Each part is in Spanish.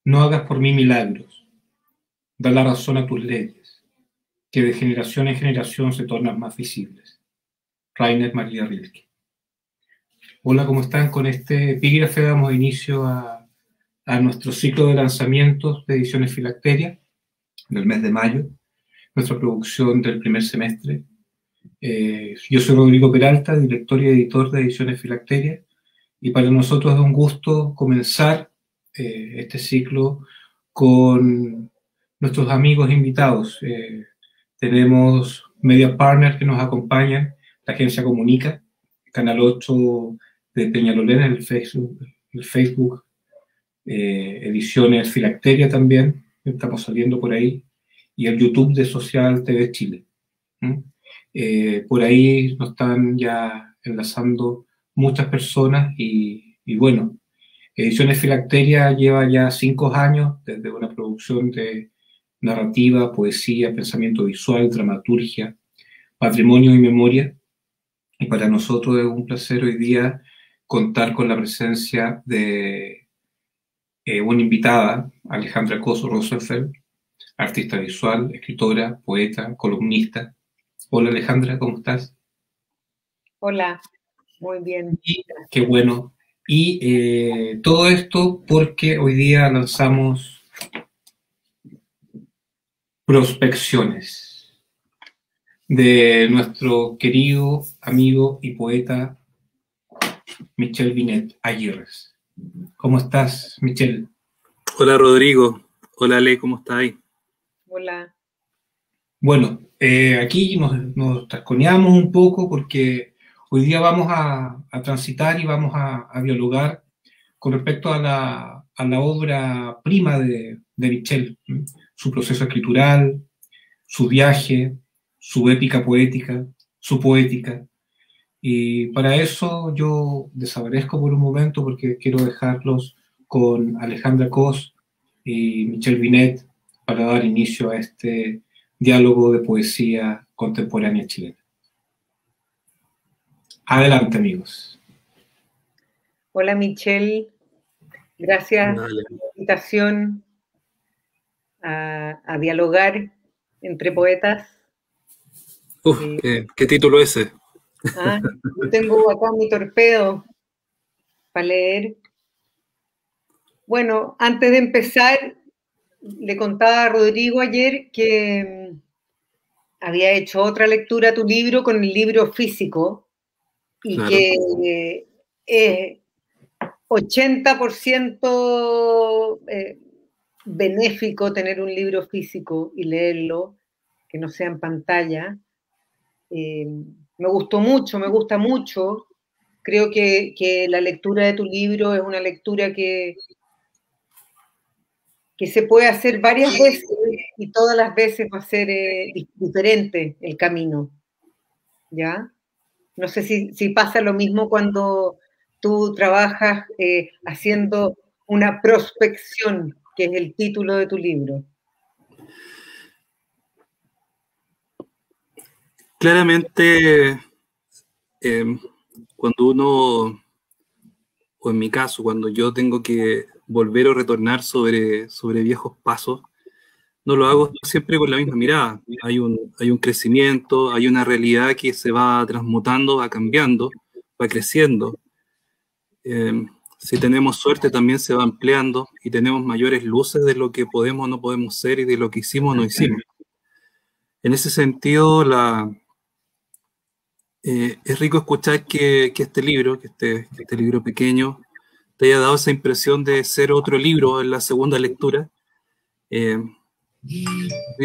No hagas por mí milagros, da la razón a tus leyes, que de generación en generación se tornan más visibles. Rainer Maria Rilke. Hola, ¿cómo están? Con este epígrafe damos inicio a nuestro ciclo de lanzamientos de Ediciones Filacteria del mes de mayo, nuestra producción del primer semestre. Yo soy Rodrigo Peralta, director y editor de Ediciones Filacteria, y para nosotros es un gusto comenzar este ciclo con nuestros amigos invitados. Tenemos media partners que nos acompañan, la agencia Comunica, Canal 8 de Peñalolén, el Facebook Ediciones Filacteria también, estamos saliendo por ahí, y el YouTube de Social TV Chile. Por ahí nos están ya enlazando muchas personas y bueno, Ediciones Filacteria lleva ya 5 años desde una producción de narrativa, poesía, pensamiento visual, dramaturgia, patrimonio y memoria. Y para nosotros es un placer hoy día contar con la presencia de una invitada, Alejandra Coso Rosenfeld, artista visual, escritora, poeta, columnista. Hola Alejandra, ¿cómo estás? Hola, muy bien. Qué bueno. Y todo esto porque hoy día lanzamos Prospecciones de nuestro querido amigo y poeta Michel Binet Aguirres. ¿Cómo estás, Michel? Hola Rodrigo, hola Ale, ¿cómo estás? Hola. Bueno, aquí nos tasconeamos un poco porque hoy día vamos a transitar y vamos a dialogar con respecto a la obra prima de Michel, su proceso escritural, su viaje, su épica poética, su poética. Y para eso yo desaparezco por un momento porque quiero dejarlos con Alejandra Cos y Michel Binet para dar inicio a este diálogo de poesía contemporánea chilena. Adelante, amigos. Hola, Michel. Gracias por la invitación a dialogar entre poetas. ¿Qué título ese? Yo tengo acá mi torpedo para leer. Bueno, antes de empezar, le contaba a Rodrigo ayer que había hecho otra lectura a tu libro con el libro físico y Claro. que es 80% benéfico tener un libro físico y leerlo, que no sea en pantalla. Me gustó mucho, me gusta mucho. Creo que la lectura de tu libro es una lectura que se puede hacer varias veces y todas las veces va a ser diferente el camino. ¿Ya? No sé si pasa lo mismo cuando tú trabajas haciendo una prospección, que es el título de tu libro. Claramente, cuando uno, o en mi caso, cuando yo tengo que volver o retornar sobre viejos pasos, no lo hago siempre con la misma mirada. Hay un crecimiento, hay una realidad que se va transmutando, va cambiando, va creciendo. Si tenemos suerte también se va ampliando y tenemos mayores luces de lo que podemos o no podemos ser y de lo que hicimos o no hicimos. En ese sentido, es rico escuchar que este libro, que este libro pequeño, te haya dado esa impresión de ser otro libro en la segunda lectura.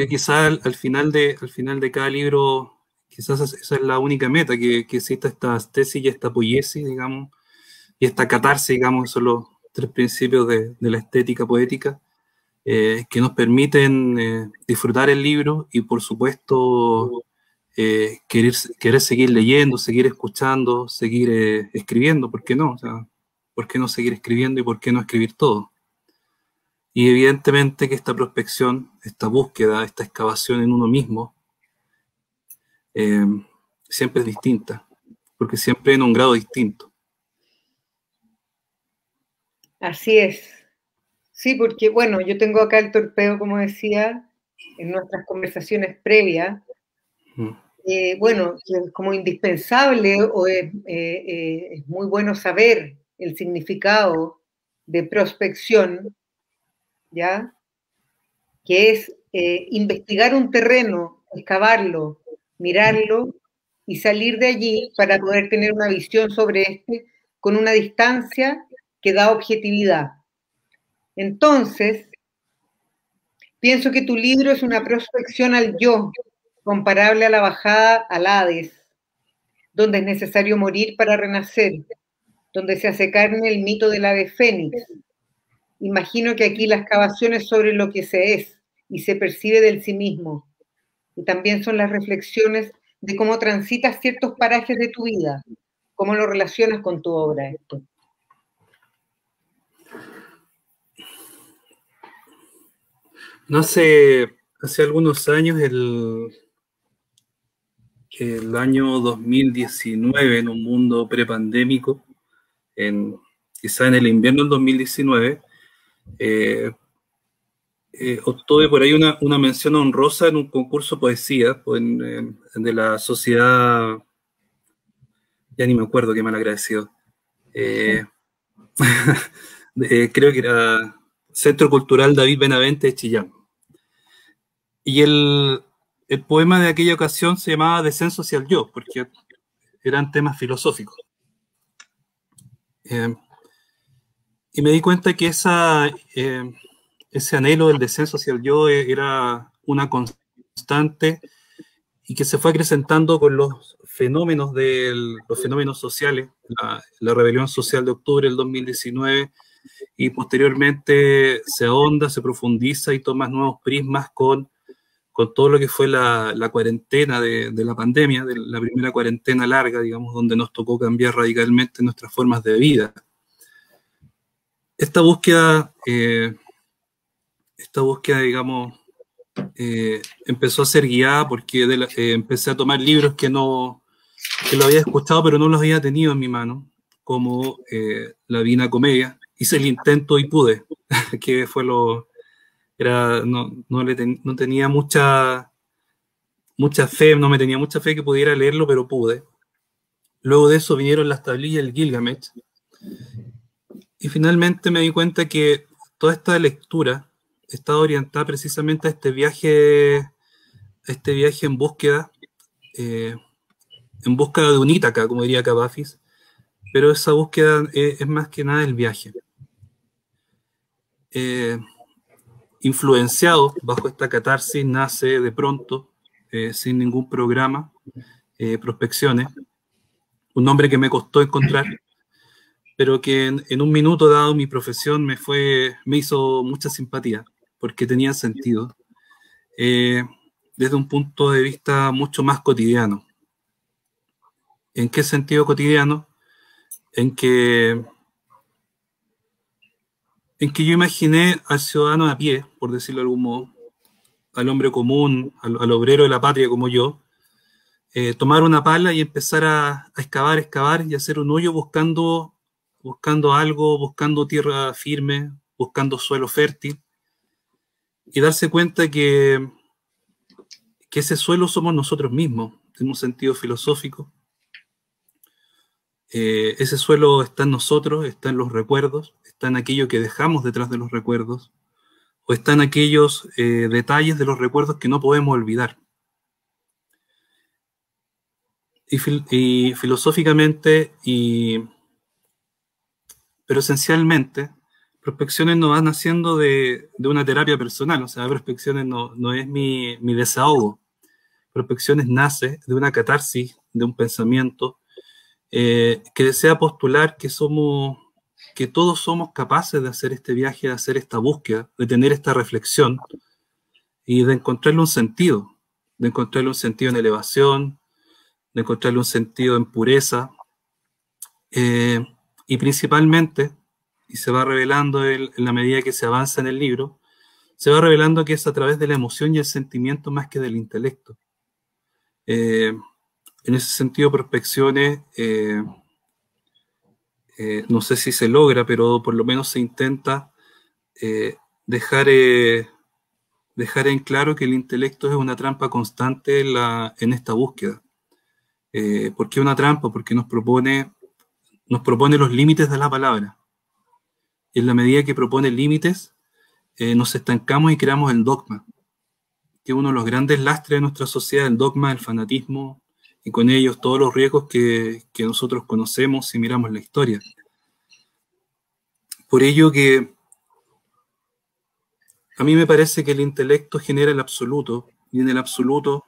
Quizás al final de cada libro, quizás esa es la única meta, que exista esta tesis y esta poiesis, digamos, y esta catarsis, digamos, son los 3 principios de la estética poética, que nos permiten disfrutar el libro y, por supuesto, querer seguir leyendo, seguir escuchando, seguir escribiendo, ¿por qué no? O sea, ¿por qué no seguir escribiendo y por qué no escribir todo? Y evidentemente que esta prospección, esta búsqueda, esta excavación en uno mismo, siempre es distinta, porque siempre en un grado distinto. Así es. Sí, porque bueno, yo tengo acá el torpeo, como decía, en nuestras conversaciones previas. Bueno, que es como indispensable o es muy bueno saber el significado de prospección, ¿ya? Que es investigar un terreno, excavarlo, mirarlo y salir de allí para poder tener una visión sobre este con una distancia que da objetividad. Entonces, pienso que tu libro es una prospección al yo, comparable a la bajada al Hades, donde es necesario morir para renacer, donde se hace carne el mito del ave fénix. Imagino que aquí la excavación es sobre lo que se es y se percibe del sí mismo. Y también son las reflexiones de cómo transitas ciertos parajes de tu vida, cómo lo relacionas con tu obra esto. No hace algunos años, el año 2019, en un mundo prepandémico, quizá en el invierno del 2019, obtuve por ahí una mención honrosa en un concurso de poesía de la sociedad, ya ni me acuerdo, qué mal agradecido. Creo que era Centro Cultural David Benavente de Chillán. Y el poema de aquella ocasión se llamaba Descenso hacia el yo, porque eran temas filosóficos. Y me di cuenta que ese anhelo del descenso hacia el yo era una constante y que se fue acrecentando con los fenómenos sociales, la rebelión social de octubre del 2019, y posteriormente se ahonda, se profundiza y toma nuevos prismas con todo lo que fue la cuarentena de la pandemia, de la primera cuarentena larga, digamos, donde nos tocó cambiar radicalmente nuestras formas de vida. Esta búsqueda, digamos, empezó a ser guiada porque empecé a tomar libros que lo había escuchado, pero no los había tenido en mi mano, como La Divina Comedia. Hice el intento y pude, que fue no tenía mucha fe, no me tenía mucha fe que pudiera leerlo, pero pude. Luego de eso vinieron las tablillas del Gilgamesh, y finalmente me di cuenta que toda esta lectura estaba orientada precisamente a este viaje en búsqueda de un Ítaca, como diría Cavafis, pero esa búsqueda es más que nada el viaje. Influenciado bajo esta catarsis, nace de pronto, sin ningún programa, Prospecciones, un nombre que me costó encontrar, pero que en un minuto dado mi profesión me hizo mucha simpatía, porque tenía sentido, desde un punto de vista mucho más cotidiano. ¿En qué sentido cotidiano? En que yo imaginé al ciudadano a pie, por decirlo de algún modo, al hombre común, al obrero de la patria como yo, tomar una pala y empezar a excavar y hacer un hoyo buscando algo, buscando tierra firme, buscando suelo fértil, y darse cuenta que ese suelo somos nosotros mismos, en un sentido filosófico. Ese suelo está en nosotros, está en los recuerdos, está en aquello que dejamos detrás de los recuerdos, o está en aquellos detalles de los recuerdos que no podemos olvidar. Y filosóficamente, pero esencialmente, Prospecciones no van naciendo de una terapia personal, o sea, Prospecciones no es mi desahogo. Prospecciones nace de una catarsis, de un pensamiento que desea postular que todos somos capaces de hacer este viaje, de hacer esta búsqueda, de tener esta reflexión y de encontrarle un sentido en elevación, de encontrarle un sentido en pureza, y principalmente, y se va revelando en la medida que se avanza en el libro, se va revelando que es a través de la emoción y el sentimiento más que del intelecto. En ese sentido, Prospecciones, no sé si se logra, pero por lo menos se intenta dejar en claro que el intelecto es una trampa constante en esta búsqueda. ¿Por qué una trampa? Porque nos propone los límites de la palabra. Y en la medida que propone límites, nos estancamos y creamos el dogma, que es uno de los grandes lastres de nuestra sociedad, el dogma, el fanatismo, y con ellos todos los riesgos que nosotros conocemos si miramos la historia. Por ello que a mí me parece que el intelecto genera el absoluto, y en el absoluto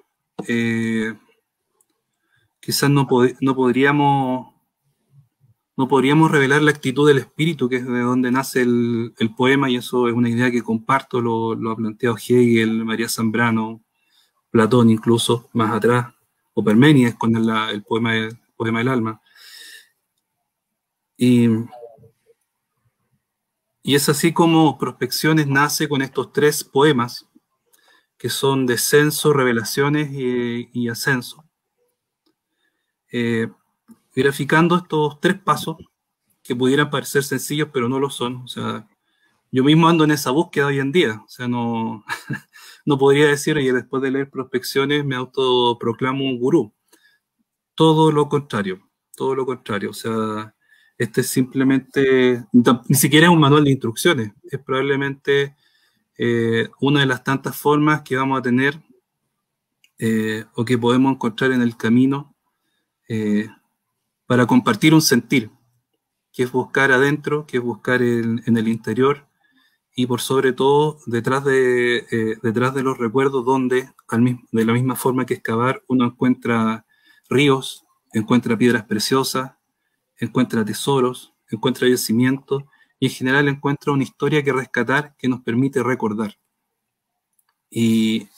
quizás no podríamos revelar la actitud del espíritu, que es de donde nace el poema, y eso es una idea que comparto, lo ha planteado Hegel, María Zambrano, Platón incluso, más atrás, o Parménides con el poema del alma. Y es así como Prospecciones nace con estos 3 poemas, que son Descenso, Revelaciones y Ascenso. Graficando estos 3 pasos, que pudieran parecer sencillos, pero no lo son. O sea, yo mismo ando en esa búsqueda hoy en día. O sea, no podría decir, oye, después de leer Prospecciones me autoproclamo un gurú. Todo lo contrario. O sea, este es simplemente, ni siquiera es un manual de instrucciones, es probablemente una de las tantas formas que vamos a tener o que podemos encontrar en el camino para compartir un sentir, que es buscar adentro, que es buscar en el interior, y por sobre todo detrás de los recuerdos, donde de la misma forma que excavar, uno encuentra ríos, encuentra piedras preciosas, encuentra tesoros, encuentra yacimientos, y en general encuentra una historia que rescatar, que nos permite recordar. Y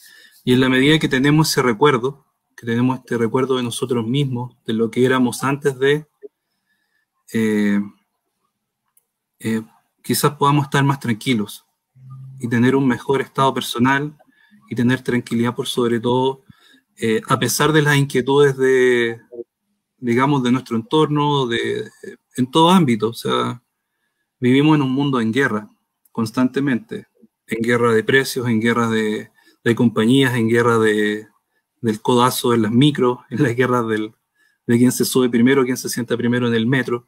en la medida que tenemos ese recuerdo, que tenemos este recuerdo de nosotros mismos, de lo que éramos antes de, quizás podamos estar más tranquilos y tener un mejor estado personal y tener tranquilidad por sobre todo, a pesar de las inquietudes digamos, de nuestro entorno, en todo ámbito. O sea, vivimos en un mundo en guerra, constantemente, en guerra de precios, en guerra de compañías, en guerra del codazo en las micros, en la guerra de quién se sube primero, quién se sienta primero en el metro.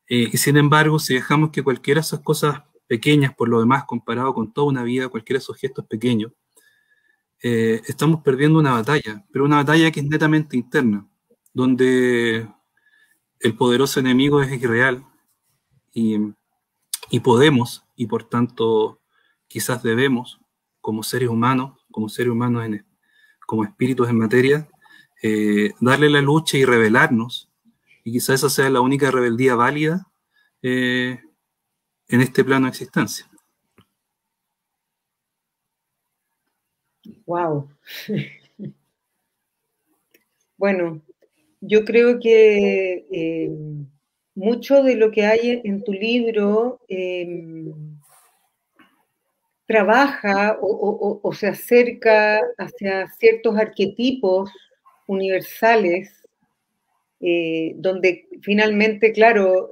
Y sin embargo, si dejamos que cualquiera de esas cosas pequeñas, por lo demás, comparado con toda una vida, cualquiera de esos gestos pequeños, estamos perdiendo una batalla, pero una batalla que es netamente interna, donde el poderoso enemigo es irreal y podemos, y por tanto quizás debemos, como seres humanos como espíritus en materia, darle la lucha y rebelarnos, y quizás esa sea la única rebeldía válida en este plano de existencia. Wow. Bueno, yo creo que mucho de lo que hay en tu libro trabaja o se acerca hacia ciertos arquetipos universales, donde finalmente, claro,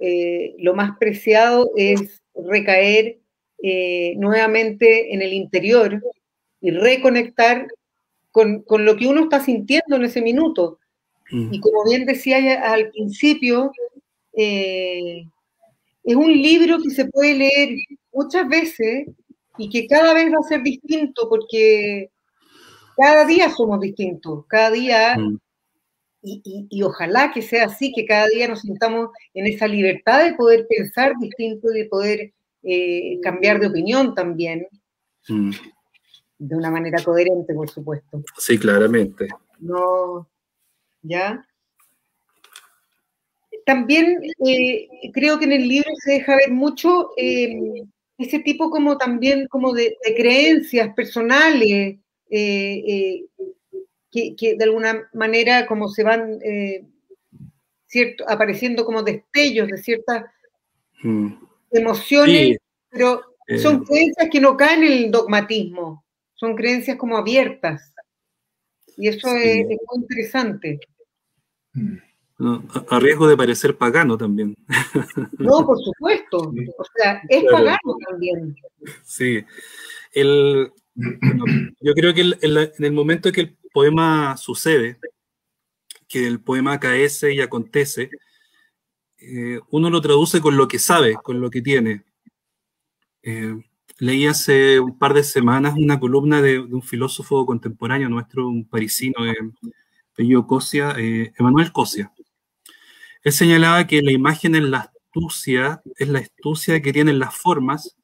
lo más preciado es recaer nuevamente en el interior y reconectar con lo que uno está sintiendo en ese minuto. Y como bien decía al principio, es un libro que se puede leer muchas veces y que cada vez va a ser distinto, porque cada día somos distintos, cada día, y ojalá que sea así, que cada día nos sintamos en esa libertad de poder pensar distinto y de poder cambiar de opinión también, de una manera coherente, por supuesto. Sí, claramente. No, ¿ya? También creo que en el libro se deja ver mucho ese tipo como también como de creencias personales que de alguna manera como se van apareciendo como destellos de ciertas emociones, sí, pero son creencias que no caen en el dogmatismo, son creencias como abiertas, y eso sí, es muy interesante. No, a riesgo de parecer pagano también. No, por supuesto. O sea, es Claro. pagano también. Sí. Bueno, yo creo que en el momento que el poema sucede, que el poema acaece y acontece, uno lo traduce con lo que sabe, con lo que tiene. Leí hace un par de semanas una columna de un filósofo contemporáneo nuestro, un parisino, apellido Cosia, Emmanuel Cosia. Él señalaba que la imagen es la astucia que tienen las formas,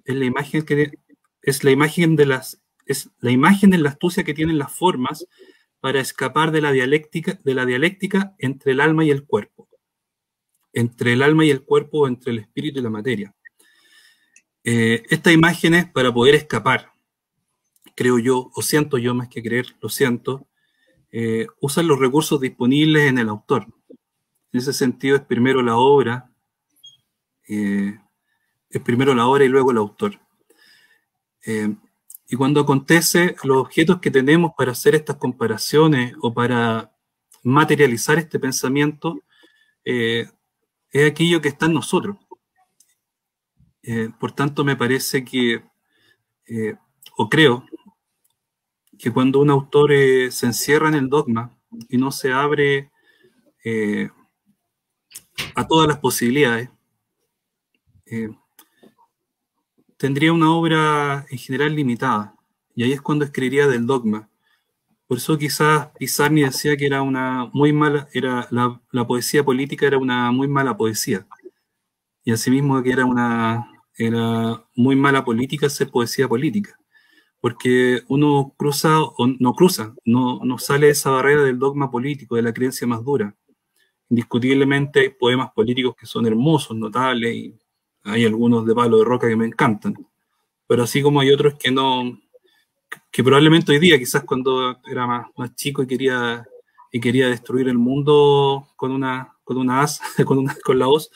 es la imagen en la astucia que tienen las formas para escapar de la dialéctica entre el alma y el cuerpo. Entre el alma y el cuerpo, entre el espíritu y la materia. Estas imágenes, para poder escapar, creo yo, o siento yo más que creer, lo siento, usan los recursos disponibles en el autor. En ese sentido es primero la obra y luego el autor. Y cuando acontece, los objetos que tenemos para hacer estas comparaciones o para materializar este pensamiento es aquello que está en nosotros. Por tanto, me parece que, o creo, que cuando un autor se encierra en el dogma y no se abre a todas las posibilidades, tendría una obra en general limitada. Y ahí es cuando escribiría del dogma. Por eso quizás Pizarni decía que era una muy mala, la poesía política era una muy mala poesía. Y asimismo que era muy mala política ser poesía política. Porque uno no sale de esa barrera del dogma político, de la creencia más dura. Indiscutiblemente hay poemas políticos que son hermosos, notables, y hay algunos de Palo de Roca que me encantan. Pero así como hay otros que no, que probablemente hoy día, quizás cuando era más chico y quería destruir el mundo con la hoz,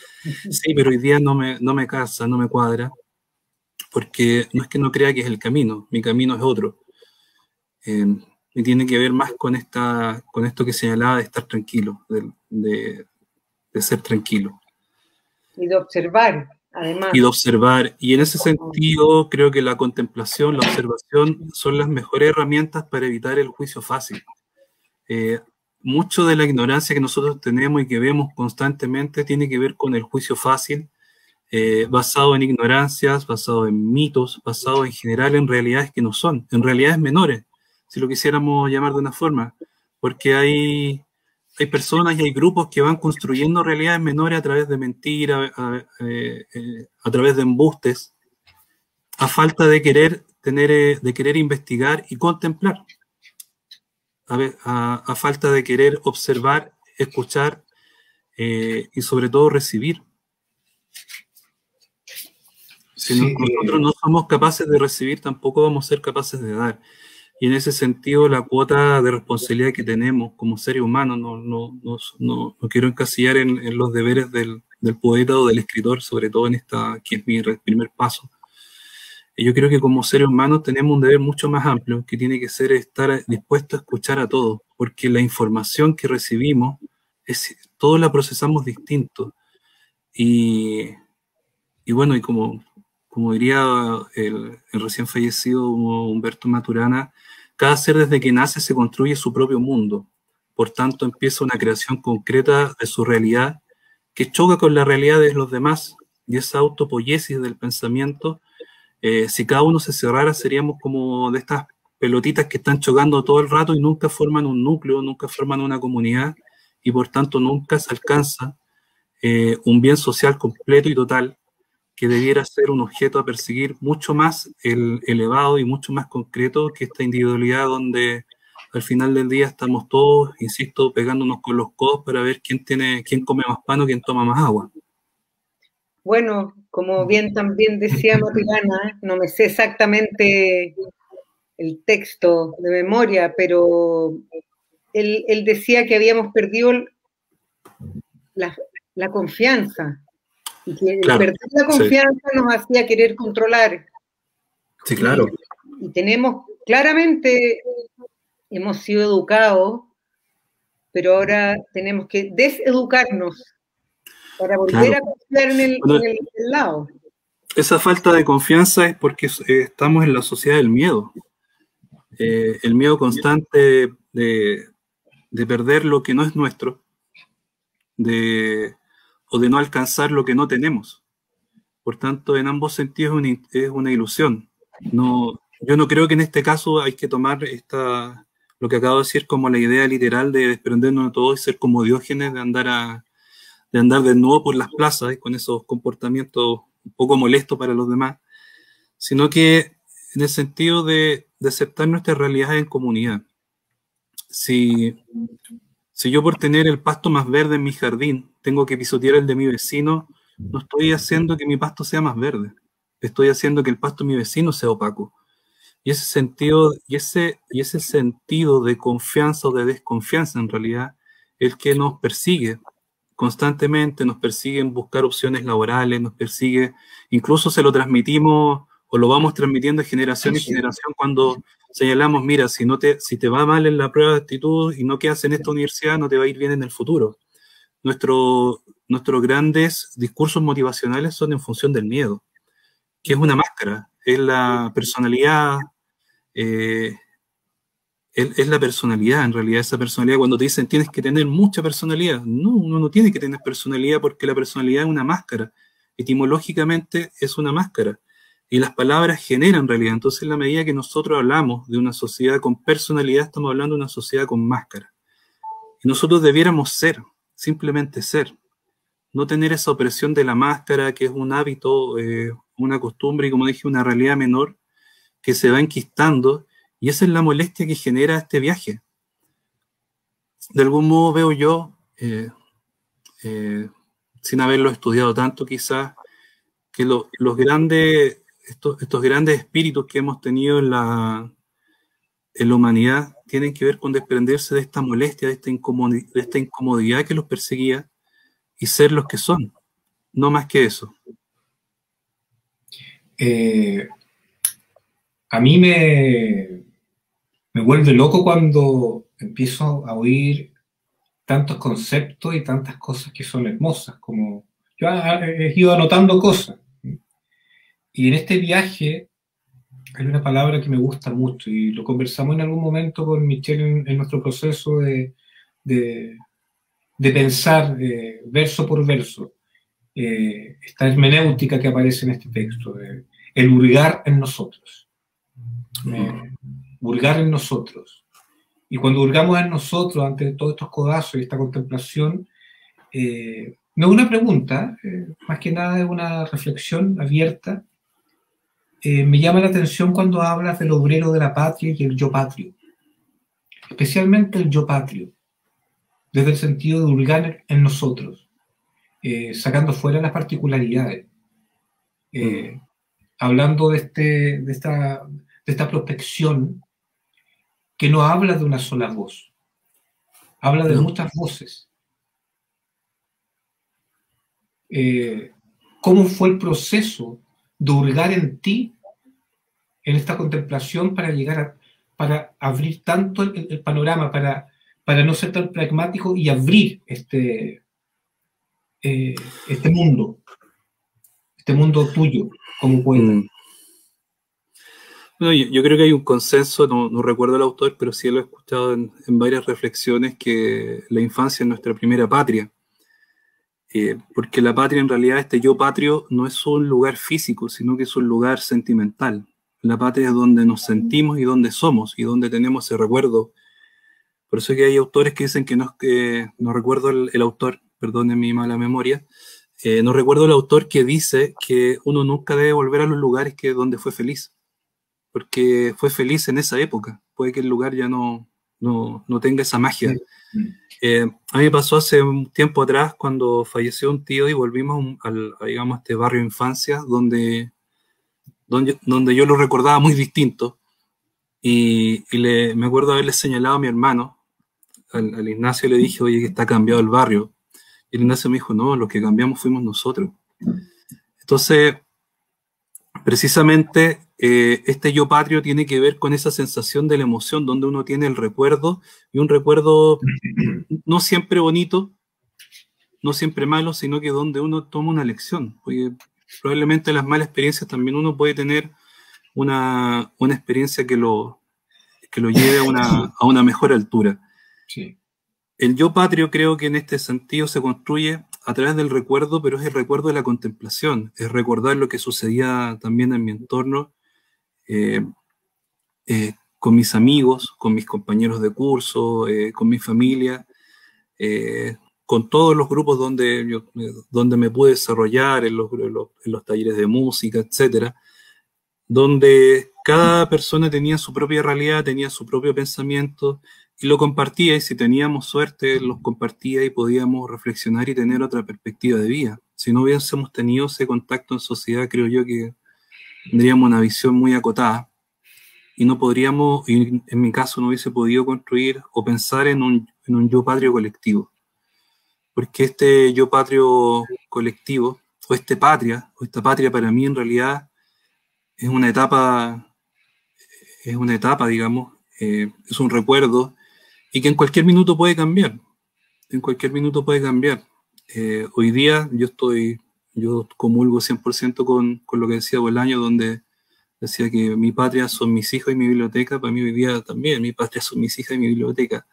sí, pero hoy día no me casa, no me cuadra, porque no es que no crea que es el camino, mi camino es otro. Y tiene que ver más con esto que señalaba de estar tranquilo, de ser tranquilo. Y de observar, además. Y de observar. Y en ese sentido, creo que la contemplación, la observación, son las mejores herramientas para evitar el juicio fácil. Mucho de la ignorancia que nosotros tenemos y que vemos constantemente tiene que ver con el juicio fácil, basado en ignorancias, basado en mitos, basado en general en realidades que no son, en realidades menores, si lo quisiéramos llamar de una forma, porque hay personas y hay grupos que van construyendo realidades menores a través de mentiras, a través de embustes, a falta de querer investigar y contemplar, a falta de querer observar, escuchar y sobre todo recibir. Si nosotros no somos capaces de recibir, tampoco vamos a ser capaces de dar. Y en ese sentido, la cuota de responsabilidad que tenemos como seres humanos, no quiero encasillar en los deberes del poeta o del escritor, sobre todo en esta, que es mi primer paso. Yo creo que como seres humanos tenemos un deber mucho más amplio, que tiene que ser estar dispuesto a escuchar a todos, porque la información que recibimos, todos la procesamos distinto. Y bueno, y como diría el recién fallecido Humberto Maturana, cada ser desde que nace se construye su propio mundo. Por tanto, empieza una creación concreta de su realidad que choca con la realidad de los demás, y esa autopoiesis del pensamiento, si cada uno se cerrara, seríamos como de estas pelotitas que están chocando todo el rato y nunca forman un núcleo, nunca forman una comunidad, y por tanto nunca se alcanza un bien social completo y total, que debiera ser un objeto a perseguir mucho más elevado y mucho más concreto que esta individualidad donde al final del día estamos todos, insisto, pegándonos con los codos para ver quién come más pan o quién toma más agua. Bueno, como bien también decía Maturana, no me sé exactamente el texto de memoria, pero él decía que habíamos perdido la confianza. Y que claro, perder la confianza nos hacía querer controlar. Sí, claro. Y tenemos, claramente, hemos sido educados pero ahora tenemos que deseducarnos para volver Claro. a confiar en el lado. Esa falta de confianza es porque estamos en la sociedad del miedo. El miedo constante de perder lo que no es nuestro, o de no alcanzar lo que no tenemos. Por tanto, en ambos sentidos es una ilusión. Yo no creo que en este caso hay que tomar lo que acabo de decir como la idea literal de desprendernos de todo y ser como Diógenes, de andar desnudo por las plazas y con esos comportamientos un poco molestos para los demás, sino que en el sentido de aceptar nuestras realidades en comunidad. Si yo por tener el pasto más verde en mi jardín tengo que pisotear el de mi vecino, no estoy haciendo que mi pasto sea más verde, estoy haciendo que el pasto de mi vecino sea opaco. Y ese sentido de confianza o de desconfianza en realidad es el que nos persigue constantemente, nos persigue en buscar opciones laborales, nos persigue, incluso se lo transmitimos o lo vamos transmitiendo de generación en generación cuando señalamos, mira, si te va mal en la prueba de actitud y no quedas en esta universidad, no te va a ir bien en el futuro. Nuestros grandes discursos motivacionales son en función del miedo, que es una máscara, es la personalidad, es la personalidad, en realidad, esa personalidad. Cuando te dicen tienes que tener mucha personalidad, no, uno no tiene que tener personalidad porque la personalidad es una máscara, etimológicamente es una máscara, y las palabras generan realidad. Entonces, en la medida que nosotros hablamos de una sociedad con personalidad, estamos hablando de una sociedad con máscara. Y nosotros debiéramos ser, simplemente ser, no tener esa opresión de la máscara, que es un hábito, una costumbre y, como dije, una realidad menor que se va enquistando, y esa es la molestia que genera este viaje. De algún modo veo yo, sin haberlo estudiado tanto quizás, que estos grandes espíritus que hemos tenido en la humanidad tienen que ver con desprenderse de esta molestia, de esta incomodidad que los perseguía y ser los que son, no más que eso. A mí me vuelve loco cuando empiezo a oír tantos conceptos y tantas cosas que son hermosas, como yo he ido anotando cosas. Y en este viaje hay una palabra que me gusta mucho y lo conversamos en algún momento con Michelle en nuestro proceso de pensar verso por verso. Esta hermenéutica que aparece en este texto, el hurgar en nosotros. Hurgar en nosotros. Y cuando hurgamos en nosotros ante todos estos codazos y esta contemplación, no es una pregunta, más que nada es una reflexión abierta. Me llama la atención cuando hablas del obrero de la patria y el yo patrio, especialmente el yo patrio, desde el sentido de hurgar en nosotros, sacando fuera las particularidades, hablando de esta prospección que no habla de una sola voz, habla de muchas voces. ¿Cómo fue el proceso de hurgar en ti en esta contemplación para llegar para abrir tanto el panorama, para no ser tan pragmático y abrir este mundo tuyo como poeta? Bueno, yo creo que hay un consenso, no recuerdo el autor, pero sí lo he escuchado en varias reflexiones, que la infancia es nuestra primera patria. Porque la patria, en realidad, este yo patrio, no es un lugar físico, sino que es un lugar sentimental. La patria es donde nos sentimos y donde somos, y donde tenemos ese recuerdo. Por eso es que hay autores que dicen no recuerdo el autor, perdonen mi mala memoria, no recuerdo el autor que dice que uno nunca debe volver a los lugares donde fue feliz, porque fue feliz en esa época. Puede que el lugar ya no tenga esa magia. A mí me pasó hace un tiempo atrás cuando falleció un tío y volvimos a este barrio de infancia donde yo lo recordaba muy distinto, y me acuerdo haberle señalado a mi hermano, al Ignacio, le dije, oye, que está cambiado el barrio, y el Ignacio me dijo, no, los que cambiamos fuimos nosotros. Entonces, precisamente este yo patrio tiene que ver con esa sensación de la emoción, donde uno tiene el recuerdo, y un recuerdo no siempre bonito, no siempre malo, sino que donde uno toma una lección, porque probablemente las malas experiencias también uno puede tener una experiencia que lo lleve a una mejor altura. Sí. El yo patrio creo que en este sentido se construye a través del recuerdo, pero es el recuerdo de la contemplación, es recordar lo que sucedía también en mi entorno, con mis amigos, con mis compañeros de curso, con mi familia, con todos los grupos donde me pude desarrollar, en los talleres de música, etcétera, donde cada persona tenía su propia realidad, tenía su propio pensamiento y lo compartía, y si teníamos suerte los compartía y podíamos reflexionar y tener otra perspectiva de vida. Si no hubiésemos tenido ese contacto en sociedad, creo yo que tendríamos una visión muy acotada y no podríamos, y en mi caso no hubiese podido construir o pensar en un yo patrio colectivo. Porque este yo patrio colectivo, o esta patria para mí en realidad es una etapa, digamos, es un recuerdo y que en cualquier minuto puede cambiar. En cualquier minuto puede cambiar. Hoy día yo comulgo 100% con lo que decía Bolaño, donde decía que mi patria son mis hijos y mi biblioteca. Para mí hoy día también, mi patria son mis hijas y mi biblioteca.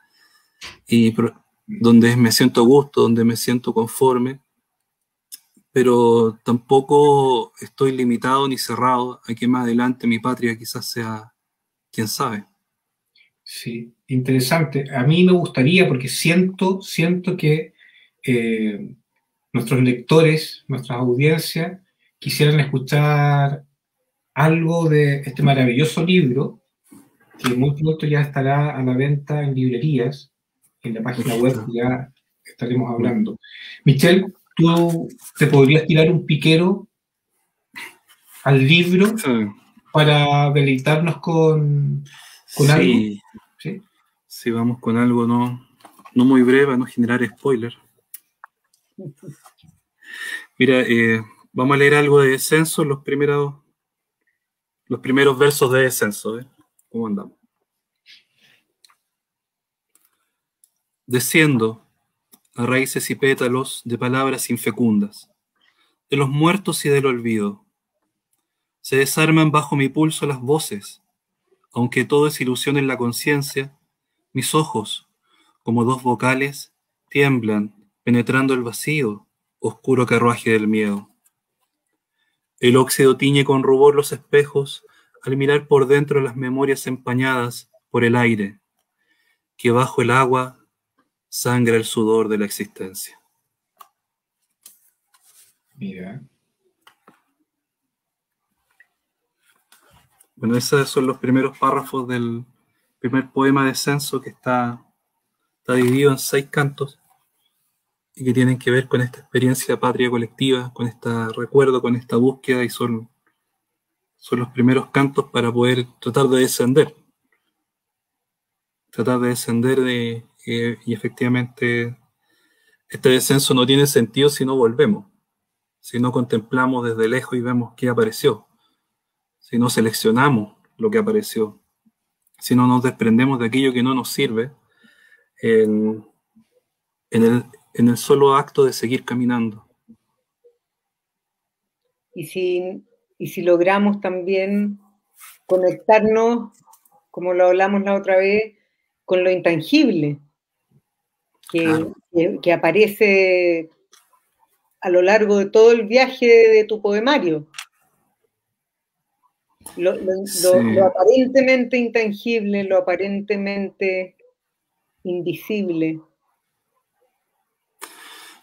Y donde me siento a gusto, donde me siento conforme, pero tampoco estoy limitado ni cerrado a que más adelante mi patria quizás sea, quién sabe. Sí, interesante. A mí me gustaría, porque siento que nuestros lectores, nuestras audiencias, quisieran escuchar algo de este maravilloso libro, que muy pronto ya estará a la venta en librerías, en la página web que ya estaremos hablando. Michelle, ¿tú te podrías tirar un piquero al libro para deleitarnos con algo? ¿Sí? Sí, vamos con algo no muy breve, a no generar spoiler. Mira, vamos a leer algo de Descenso, los primeros versos de Descenso. ¿Cómo andamos? Desciendo a raíces y pétalos de palabras infecundas, de los muertos y del olvido. Se desarman bajo mi pulso las voces, aunque todo es ilusión en la conciencia, mis ojos, como dos vocales, tiemblan, penetrando el vacío, oscuro carruaje del miedo. El óxido tiñe con rubor los espejos al mirar por dentro las memorias empañadas por el aire, que bajo el agua sangra el sudor de la existencia. Mira. Bueno, esos son los primeros párrafos del primer poema de Descenso, que está dividido en 6 cantos y que tienen que ver con esta experiencia patria colectiva, con este recuerdo, con esta búsqueda, y son los primeros cantos para poder tratar de descender. Y efectivamente este descenso no tiene sentido si no volvemos, si no contemplamos desde lejos y vemos qué apareció, si no seleccionamos lo que apareció, si no nos desprendemos de aquello que no nos sirve en el solo acto de seguir caminando. Y si logramos también conectarnos, como lo hablamos la otra vez, con lo intangible, que aparece a lo largo de todo el viaje de tu poemario. Lo aparentemente intangible, lo aparentemente invisible.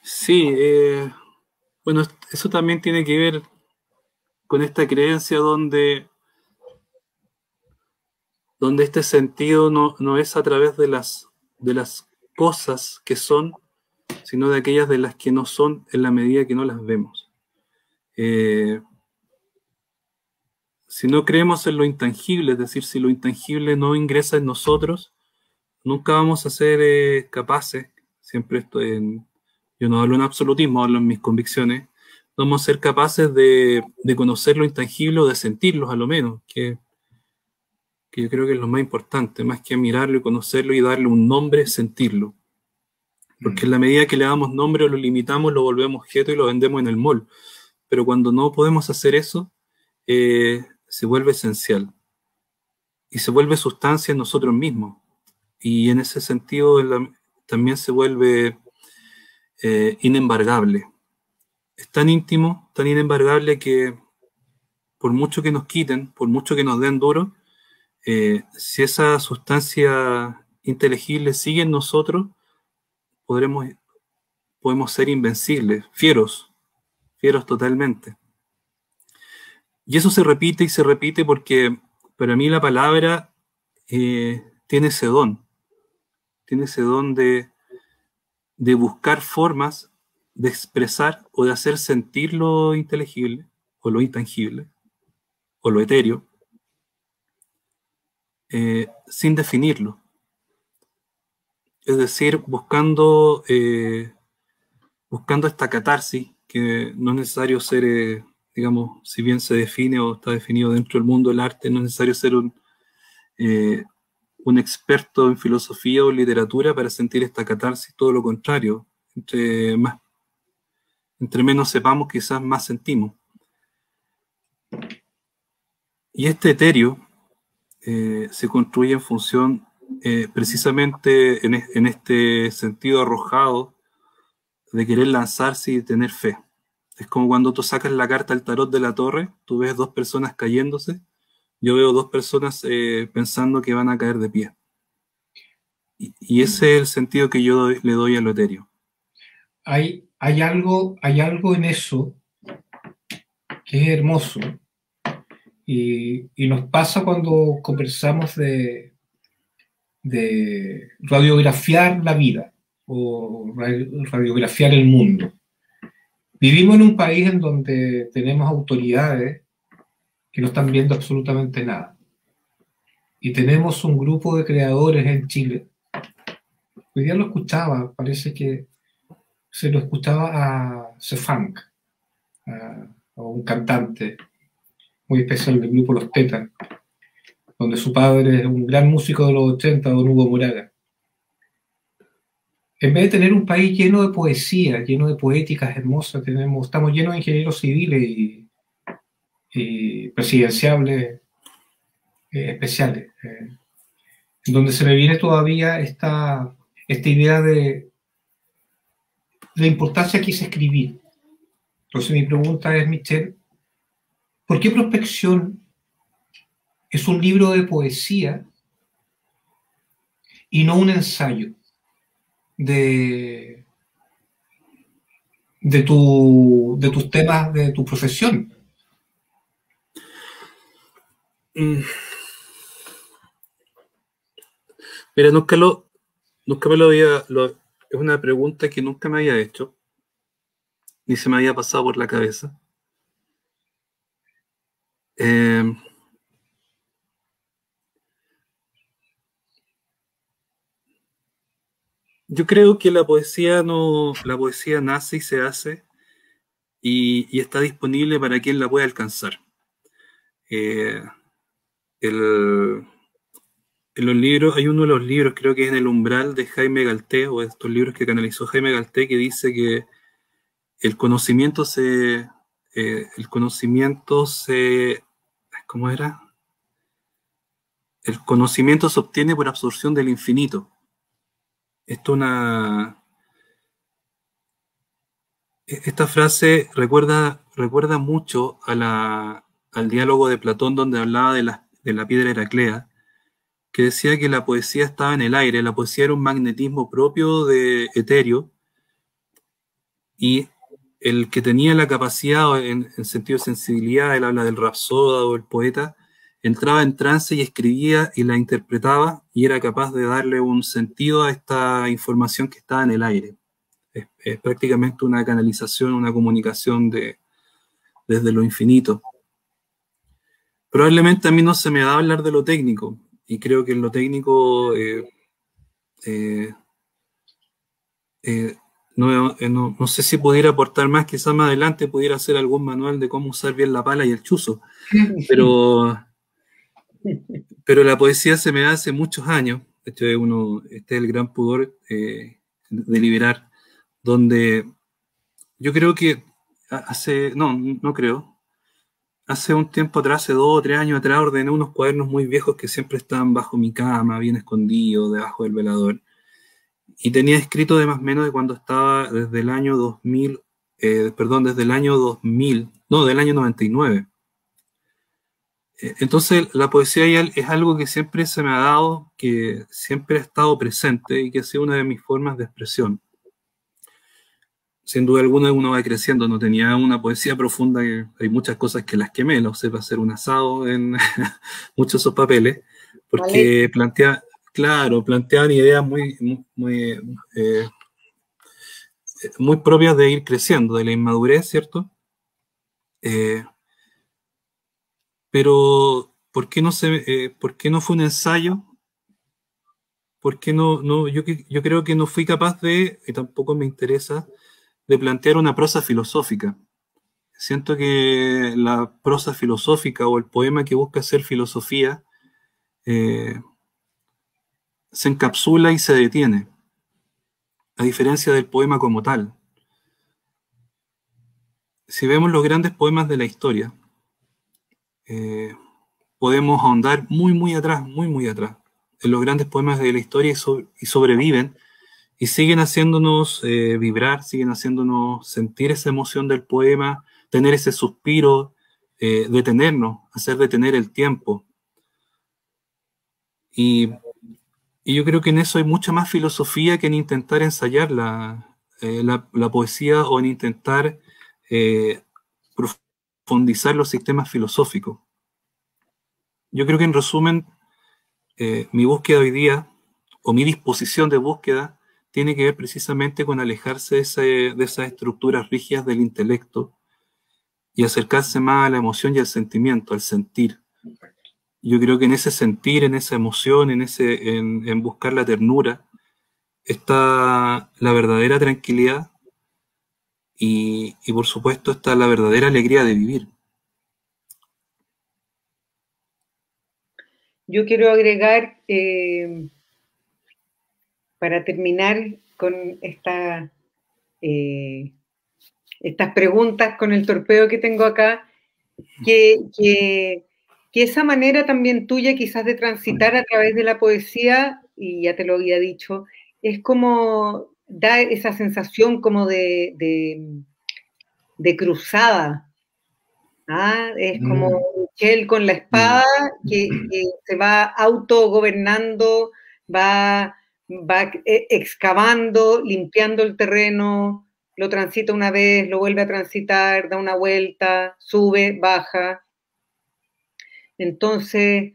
Sí, bueno, eso también tiene que ver con esta creencia donde este sentido no es a través de las cosas que son, sino de aquellas de las que no son, en la medida que no las vemos. Si no creemos en lo intangible, es decir, si lo intangible no ingresa en nosotros, nunca vamos a ser capaces, siempre yo no hablo en absolutismo, hablo en mis convicciones, no vamos a ser capaces de conocer lo intangible o de sentirlos a lo menos, que yo creo que es lo más importante, más que mirarlo y conocerlo y darle un nombre, sentirlo. Porque en la medida que le damos nombre o lo limitamos, lo volvemos objeto y lo vendemos en el mall. Pero cuando no podemos hacer eso, se vuelve esencial. Y se vuelve sustancia en nosotros mismos. Y en ese sentido también se vuelve inembargable. Es tan íntimo, tan inembargable que por mucho que nos quiten, por mucho que nos den duro, si esa sustancia inteligible sigue en nosotros, podemos ser invencibles, fieros totalmente. Y eso se repite y se repite porque para mí la palabra tiene ese don de buscar formas de expresar o de hacer sentir lo inteligible o lo intangible o lo etéreo sin definirlo. Es decir, buscando esta catarsis, que no es necesario ser, digamos, si bien se define o está definido dentro del mundo del arte, no es necesario ser un experto en filosofía o literatura para sentir esta catarsis, todo lo contrario. Entre menos sepamos, quizás más sentimos. Y este etéreo se construye en función, precisamente en este sentido arrojado de querer lanzarse y tener fe. Es como cuando tú sacas la carta del tarot de la torre, tú ves dos personas cayéndose, yo veo dos personas pensando que van a caer de pie. Y ese es el sentido que yo le doy a lo etéreo. Hay algo en eso que es hermoso. Y nos pasa cuando conversamos de radiografiar la vida o radiografiar el mundo. Vivimos en un país en donde tenemos autoridades que no están viendo absolutamente nada. Y tenemos un grupo de creadores en Chile. Hoy día lo escuchaba, parece que se lo escuchaba a Cefunk, a un cantante muy especial del grupo Los Tetas, donde su padre es un gran músico de los 80, don Hugo Moraga. En vez de tener un país lleno de poesía, lleno de poéticas hermosas, estamos llenos de ingenieros civiles y presidenciables especiales, donde se me viene todavía esta idea de la importancia que es escribir. Entonces mi pregunta es, Michelle, ¿por qué Prospección es un libro de poesía y no un ensayo de tus temas, de tu profesión? Mira, nunca me lo había... es una pregunta que nunca me había hecho, ni se me había pasado por la cabeza. Yo creo que la poesía nace y se hace y está disponible para quien la pueda alcanzar. En los libros, hay uno de los libros, creo que es En el umbral, de Jaime Galté, o estos libros que canalizó Jaime Galté, que dice que el conocimiento ¿cómo era? El conocimiento se obtiene por absorción del infinito. Esta frase recuerda mucho al diálogo de Platón, donde hablaba de la piedra heraclea, que decía que la poesía estaba en el aire, la poesía era un magnetismo propio de etéreo, y el que tenía la capacidad en sentido de sensibilidad, él habla del rapsoda o el poeta, entraba en trance y escribía y la interpretaba y era capaz de darle un sentido a esta información que estaba en el aire. Es prácticamente una canalización, una comunicación desde lo infinito. Probablemente a mí no se me da hablar de lo técnico, y creo que en lo técnico no sé si pudiera aportar más, quizás más adelante pudiera hacer algún manual de cómo usar bien la pala y el chuzo, pero la poesía se me da hace muchos años. De hecho, este es el gran pudor. deliberar, donde yo creo que hace un tiempo atrás, hace 2 o 3 años atrás, ordené unos cuadernos muy viejos que siempre estaban bajo mi cama, bien escondidos, debajo del velador. Y tenía escrito de más o menos de cuando estaba desde el año 2000, desde el año 2000, no, del año 99. Entonces, la poesía es algo que siempre se me ha dado, que siempre ha estado presente y que ha sido una de mis formas de expresión. Sin duda alguna uno va creciendo, no tenía una poesía profunda, que hay muchas cosas que las quemé, la usé para hacer un asado en muchos de esos papeles, porque planteaban ideas muy propias de ir creciendo, de la inmadurez, ¿cierto? Pero, ¿por qué no fue un ensayo? ¿Por qué yo creo que no fui capaz y tampoco me interesa, de plantear una prosa filosófica. Siento que la prosa filosófica o el poema que busca hacer filosofía se encapsula y se detiene, a diferencia del poema como tal. Si vemos los grandes poemas de la historia, podemos ahondar muy atrás, muy atrás, en los grandes poemas de la historia y sobreviven y siguen haciéndonos vibrar, siguen haciéndonos sentir esa emoción del poema, tener ese suspiro, detenernos, hacer detener el tiempo. Y yo creo que en eso hay mucha más filosofía que en intentar ensayar la poesía o en intentar profundizar los sistemas filosóficos. Yo creo que en resumen, mi búsqueda hoy día, o mi disposición de búsqueda, tiene que ver precisamente con alejarse de esas estructuras rígidas del intelecto y acercarse más a la emoción y al sentimiento, al sentir. Yo creo que en ese sentir, en esa emoción, en buscar la ternura, está la verdadera tranquilidad y por supuesto está la verdadera alegría de vivir. Yo quiero agregar, para terminar con estas preguntas, con el torpeo que tengo acá, que esa manera también tuya quizás de transitar a través de la poesía, y ya te lo había dicho, es como da esa sensación como de cruzada. Es como Michel con la espada que se va autogobernando, va excavando, limpiando el terreno, lo transita una vez, lo vuelve a transitar, da una vuelta, sube, baja. Entonces,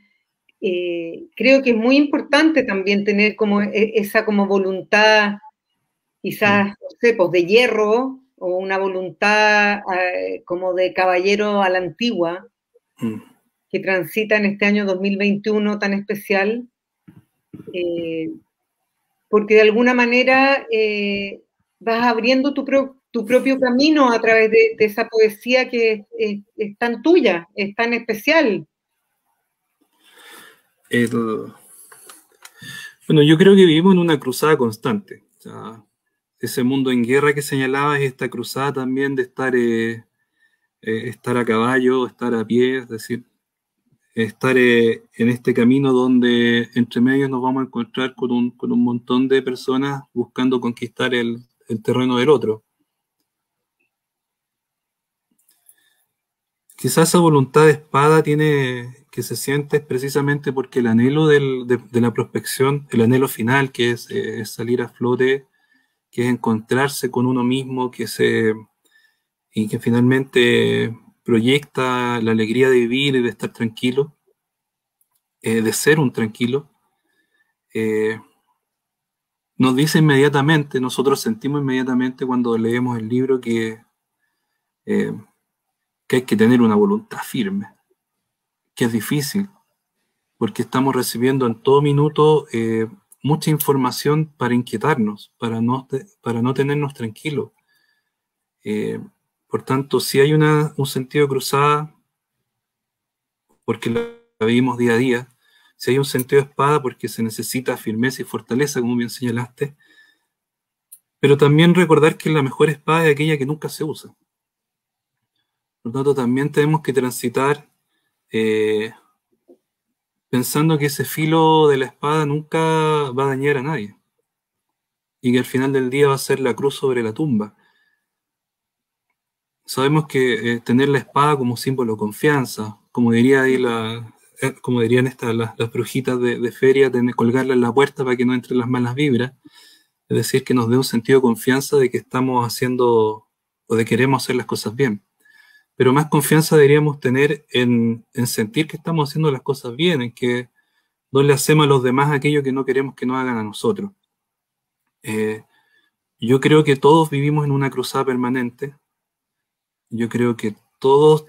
creo que es muy importante también tener como esa como voluntad, quizás, no sé, pues de hierro, o una voluntad como de caballero a la antigua, que transita en este año 2021 tan especial, porque de alguna manera vas abriendo tu propio camino a través de esa poesía que es tan tuya, es tan especial. Bueno, yo creo que vivimos en una cruzada constante. O sea, ese mundo en guerra que señalabas, esta cruzada también de estar a caballo, estar a pie, es decir, estar en este camino donde entre medios nos vamos a encontrar con un montón de personas buscando conquistar el terreno del otro. Quizás esa voluntad de espada que se siente precisamente porque el anhelo de la prospección, el anhelo final, que es salir a flote, que es encontrarse con uno mismo, y que finalmente proyecta la alegría de vivir y de estar tranquilo, de ser un tranquilo, nos dice inmediatamente, nosotros sentimos inmediatamente cuando leemos el libro que hay que tener una voluntad firme, que es difícil, porque estamos recibiendo en todo minuto mucha información para inquietarnos, para no tenernos tranquilos. Por tanto, si hay un sentido de cruzada, porque la vivimos día a día, si hay un sentido de espada, porque se necesita firmeza y fortaleza, como bien señalaste, Pero también recordar que la mejor espada es aquella que nunca se usa. Por lo tanto, también tenemos que transitar pensando que ese filo de la espada nunca va a dañar a nadie. Y que al final del día va a ser la cruz sobre la tumba. Sabemos que tener la espada como símbolo de confianza, como diría ahí como dirían las brujitas de feria, colgarla en la puerta para que no entren las malas vibras. Es decir, que nos dé un sentido de confianza de que estamos haciendo o de queremos hacer las cosas bien. Pero más confianza deberíamos tener en sentir que estamos haciendo las cosas bien, en que no le hacemos a los demás aquello que no queremos que nos hagan a nosotros. Yo creo que todos vivimos en una cruzada permanente. Yo creo que todos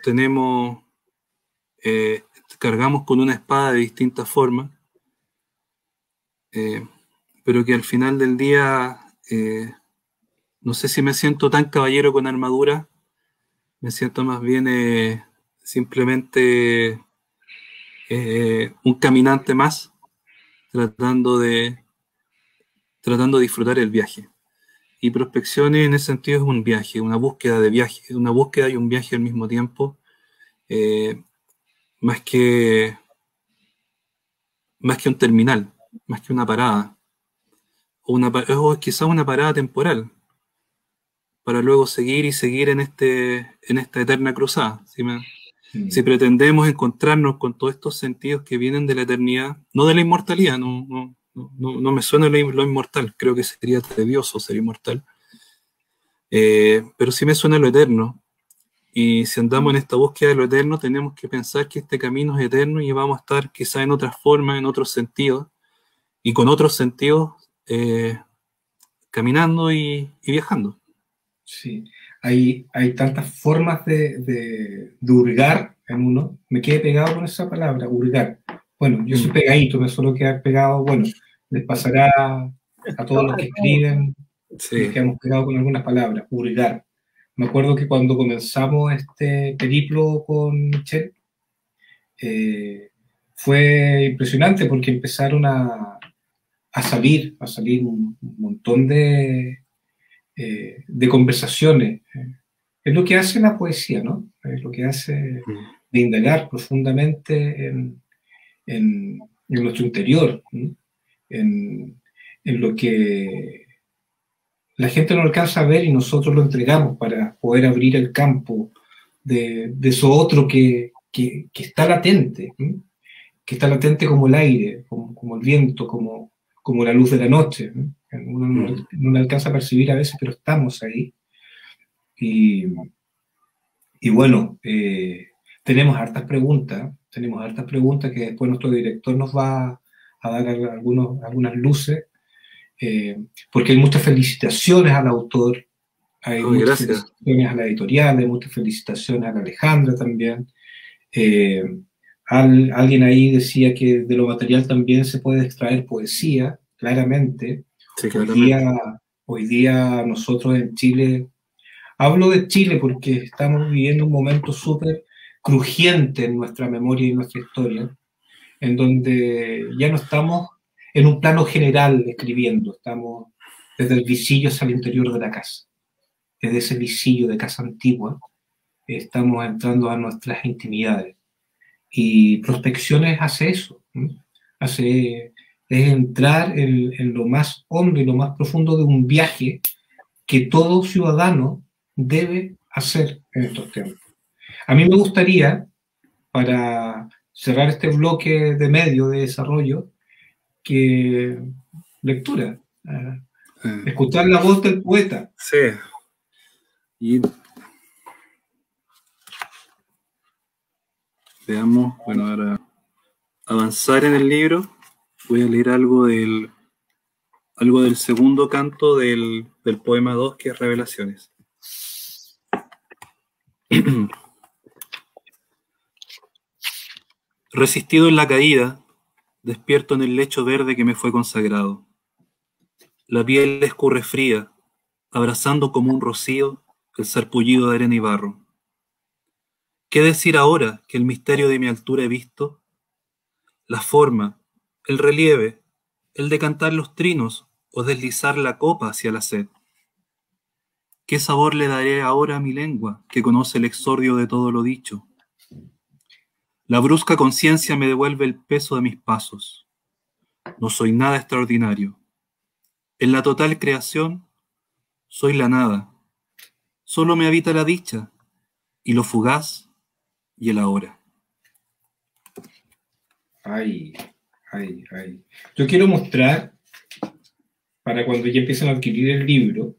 cargamos con una espada de distintas formas, pero que al final del día, no sé si me siento tan caballero con armadura, me siento más bien simplemente un caminante más, tratando de disfrutar el viaje. Y prospecciones en ese sentido es un viaje, una búsqueda de viaje, una búsqueda y un viaje al mismo tiempo, más que un terminal, más que una parada, o quizás una parada temporal, para luego seguir y seguir en esta eterna cruzada. Si pretendemos encontrarnos con todos estos sentidos que vienen de la eternidad, no de la inmortalidad, no me suena lo inmortal, creo que sería tedioso ser inmortal, pero sí me suena lo eterno. Y si andamos en esta búsqueda de lo eterno, tenemos que pensar que este camino es eterno y vamos a estar quizás en otras formas, en otros sentidos, y con otros sentidos caminando y viajando. Sí, hay tantas formas de hurgar en uno. Me quedé pegado con esa palabra, hurgar. Bueno, yo soy pegadito, me suelo quedar pegado. Bueno, les pasará a todos los que escriben, sí. Nos quedamos pegados con algunas palabras, hurgar. Me acuerdo que cuando comenzamos este periplo con Michelle, fue impresionante porque empezaron a salir un montón de conversaciones. Es lo que hace la poesía, ¿no? Es lo que hace de indagar profundamente en nuestro interior, ¿no? en lo que la gente no alcanza a ver y nosotros lo entregamos para poder abrir el campo de eso otro que está latente, ¿no? Que está latente como el aire, como el viento, como la luz de la noche, ¿no? Uno no alcanza a percibir a veces, pero estamos ahí. Y bueno, tenemos hartas preguntas que después nuestro director nos va a dar algunas luces, porque hay muchas felicitaciones al autor, hay muchas felicitaciones a la editorial, hay muchas felicitaciones a la Alejandra también. Alguien ahí decía que de lo material también se puede extraer poesía, claramente. Sí, claramente. Hoy día nosotros en Chile, hablo de Chile porque estamos viviendo un momento súper crujiente en nuestra memoria y nuestra historia, en donde ya no estamos en un plano general escribiendo, estamos desde el visillo hacia el interior de la casa, desde ese visillo de casa antigua, estamos entrando a nuestras intimidades. Y Prospecciones hace eso, ¿no? Es entrar en lo más hondo y lo más profundo de un viaje que todo ciudadano debe hacer en estos tiempos. A mí me gustaría, para cerrar este bloque de medio de desarrollo, que lectura, escuchar la voz del poeta. Sí. Y veamos, bueno, ahora avanzar en el libro, voy a leer algo del segundo canto del poema 2, que es Revelaciones. Resistido en la caída, despierto en el lecho verde que me fue consagrado. La piel escurre fría, abrazando como un rocío el sarpullido de arena y barro. ¿Qué decir ahora que el misterio de mi altura he visto? La forma, el relieve, el decantar los trinos o deslizar la copa hacia la sed. ¿Qué sabor le daré ahora a mi lengua, que conoce el exordio de todo lo dicho? La brusca conciencia me devuelve el peso de mis pasos. No soy nada extraordinario. En la total creación, soy la nada. Solo me habita la dicha, y lo fugaz, y el ahora. Ay, ay, ay. Yo quiero mostrar, para cuando ya empiecen a adquirir el libro,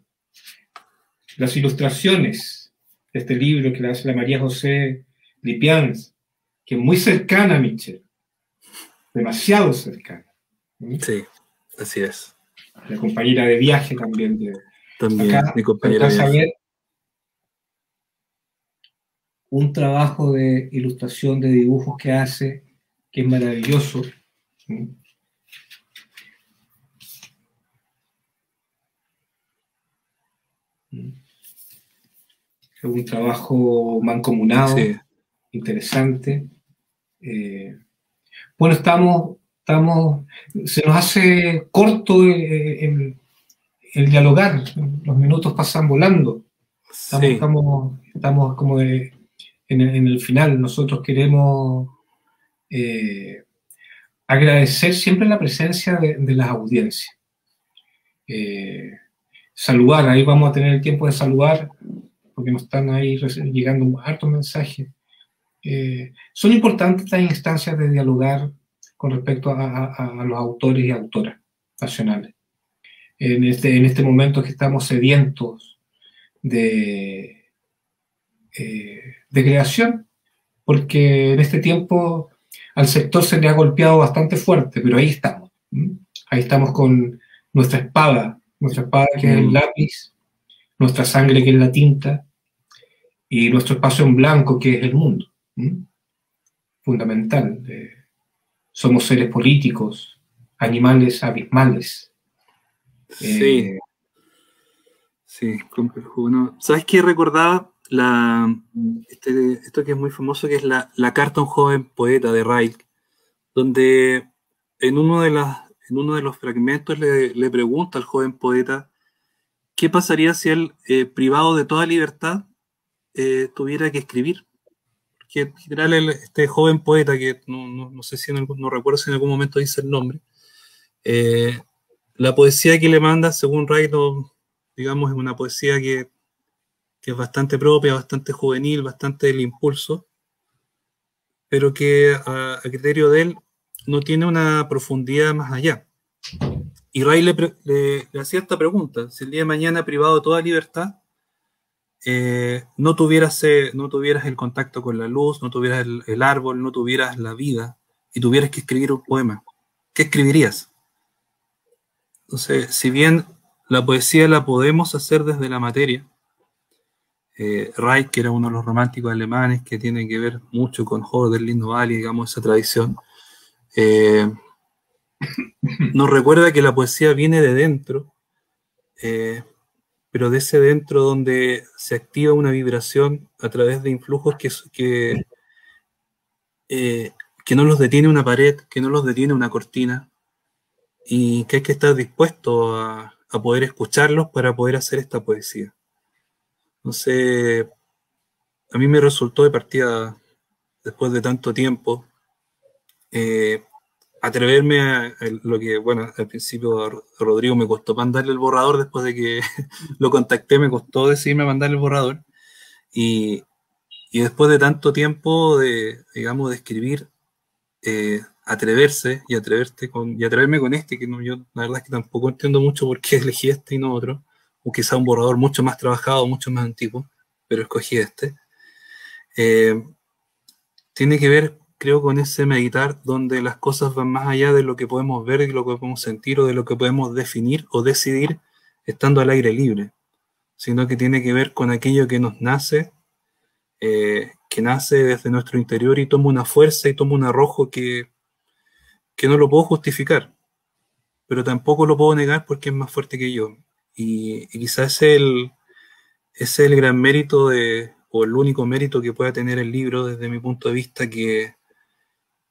las ilustraciones de este libro que le hace la María José Lipians, que es muy cercana a Michel, demasiado cercana. Sí, así es. La compañera de viaje también. También, acá mi compañera de vas a viaje. ver un trabajo de ilustración de dibujos que hace, que es maravilloso. Es un trabajo mancomunado, Sí. interesante. Bueno, se nos hace corto el dialogar, los minutos pasan volando. Sí. Estamos como en el final. Nosotros queremos agradecer siempre la presencia de las audiencias. Saludar, ahí vamos a tener el tiempo de saludar, porque nos están ahí llegando hartos mensajes. Son importantes estas instancias de dialogar con respecto a los autores y autoras nacionales. En este momento que estamos sedientos de creación, porque en este tiempo al sector se le ha golpeado bastante fuerte, pero ahí estamos. Ahí estamos con nuestra espada que es el lápiz, nuestra sangre que es la tinta, y nuestro espacio en blanco que es el mundo. Fundamental. Somos seres políticos, animales abismales. Sí. Sí, complejo. Bueno, ¿sabes qué recordaba? Esto que es muy famoso, que es la carta a un joven poeta de Rilke, donde en uno de los fragmentos le pregunta al joven poeta qué pasaría si él, privado de toda libertad, tuviera que escribir. Porque en general este joven poeta, que no sé si no recuerdo si en algún momento dice el nombre, la poesía que le manda, según Rilke, digamos, es una poesía que es bastante propia, bastante juvenil, bastante del impulso, pero que a criterio de él no tiene una profundidad más allá. Y Ray le hacía esta pregunta: si el día de mañana, privado de toda libertad, no tuvieras el contacto con la luz, no tuvieras el árbol, no tuvieras la vida, y tuvieras que escribir un poema, ¿qué escribirías? Entonces, si bien la poesía la podemos hacer desde la materia, Reich, que era uno de los románticos alemanes, que tiene que ver mucho con Hölderlin, Novalis, digamos, esa tradición, nos recuerda que la poesía viene de dentro, pero de ese dentro donde se activa una vibración a través de influjos que no los detiene una pared, que no los detiene una cortina, y que hay que estar dispuesto a poder escucharlos para poder hacer esta poesía. Entonces, a mí me resultó de partida, después de tanto tiempo, atreverme a lo que, bueno, al principio a Rodrigo me costó mandarle el borrador. Después de que lo contacté, me costó decidirme a mandarle el borrador, y después de tanto tiempo digamos, de escribir, atreverse y atreverme con este, que yo la verdad es que tampoco entiendo mucho por qué elegí este y no otro, o quizá un borrador mucho más trabajado, mucho más antiguo, pero escogí este. Tiene que ver, creo, con ese meditar donde las cosas van más allá de lo que podemos ver, de lo que podemos sentir, o de lo que podemos definir o decidir estando al aire libre, sino que tiene que ver con aquello que nos nace, que nace desde nuestro interior y toma una fuerza y toma un arrojo que no lo puedo justificar, pero tampoco lo puedo negar porque es más fuerte que yo. Y quizás es el gran mérito o el único mérito que pueda tener el libro desde mi punto de vista, que